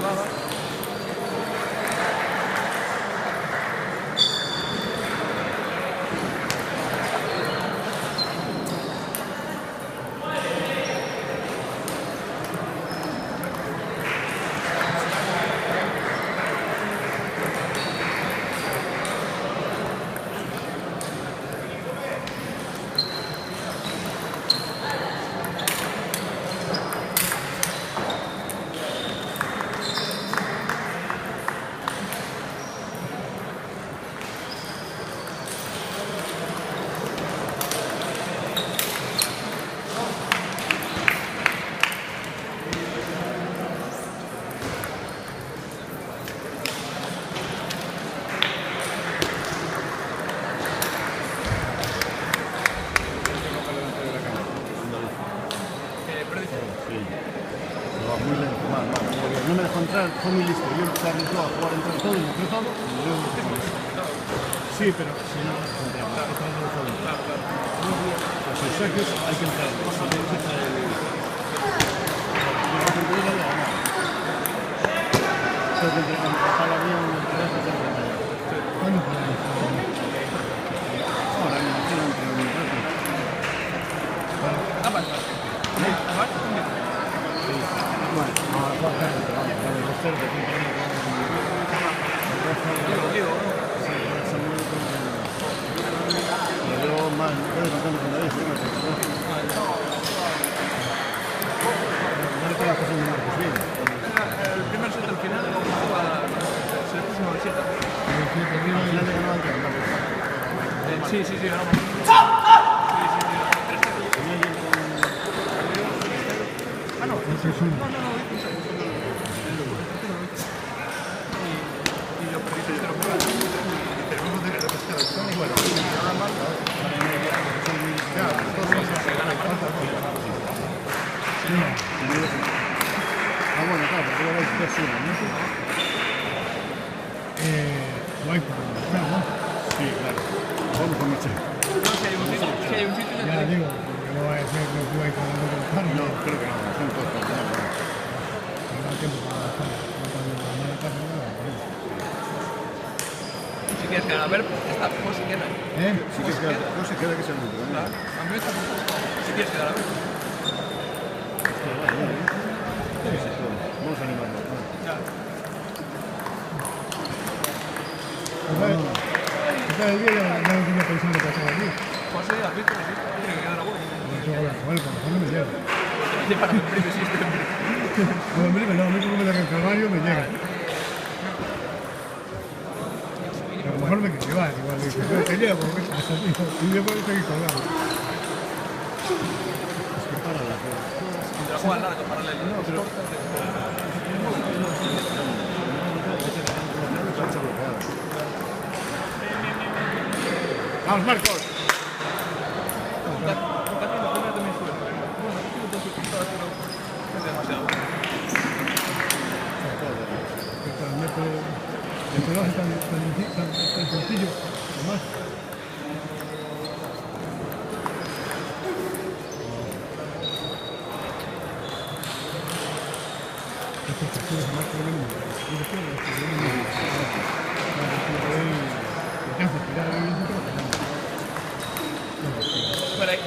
va, va. No me dejó entrar, fue muy listo. Yo se arriesgó a jugar entre todo y me creo todo. Y luego sí, pero si no, pues el saques hay que entrar. Ahora me imagino entre un El primer set al final estaba 7-9-7. Sí, sí, sí, ganamos. Ah, no, y lo perdí 3-0. Tenemos que repescar. Bueno, nada más. Se gana más. Ah, bueno, claro, porque ahora es 2-1, ¿no? Guay, ¿no? Sí, claro. Vamos con Michel. No, si hay un sitio. Ya digo, porque no va a ser que guay con el otro. No, creo que no, son todos para ganar. No da tiempo para gastar. No cuando la mala casa no da tiempo. Si quieres ganar, a ver, está pues si queda. Sí que se queda que se lo digo. Claro, a mí está si quieres quedar a ver. Vamos a animarnos. Está el día ya no tenía pensado que pasaba aquí. Pues sí, has visto, tiene que quedar a bueno. No tengo que hablar con él, porque no me llega. Para el primer sistema. No, a mí como me da el Calvario me llega. A lo mejor me quiere llevar, igual dice, no te llevo, ¿qué pasa, tío? Y yo puedo seguir colgado. Te la juegas largo, paralelo. No, pero... ¡Vamos, Marcos! Es demasiado. El reloj es tan sencillo, además. Por ahí.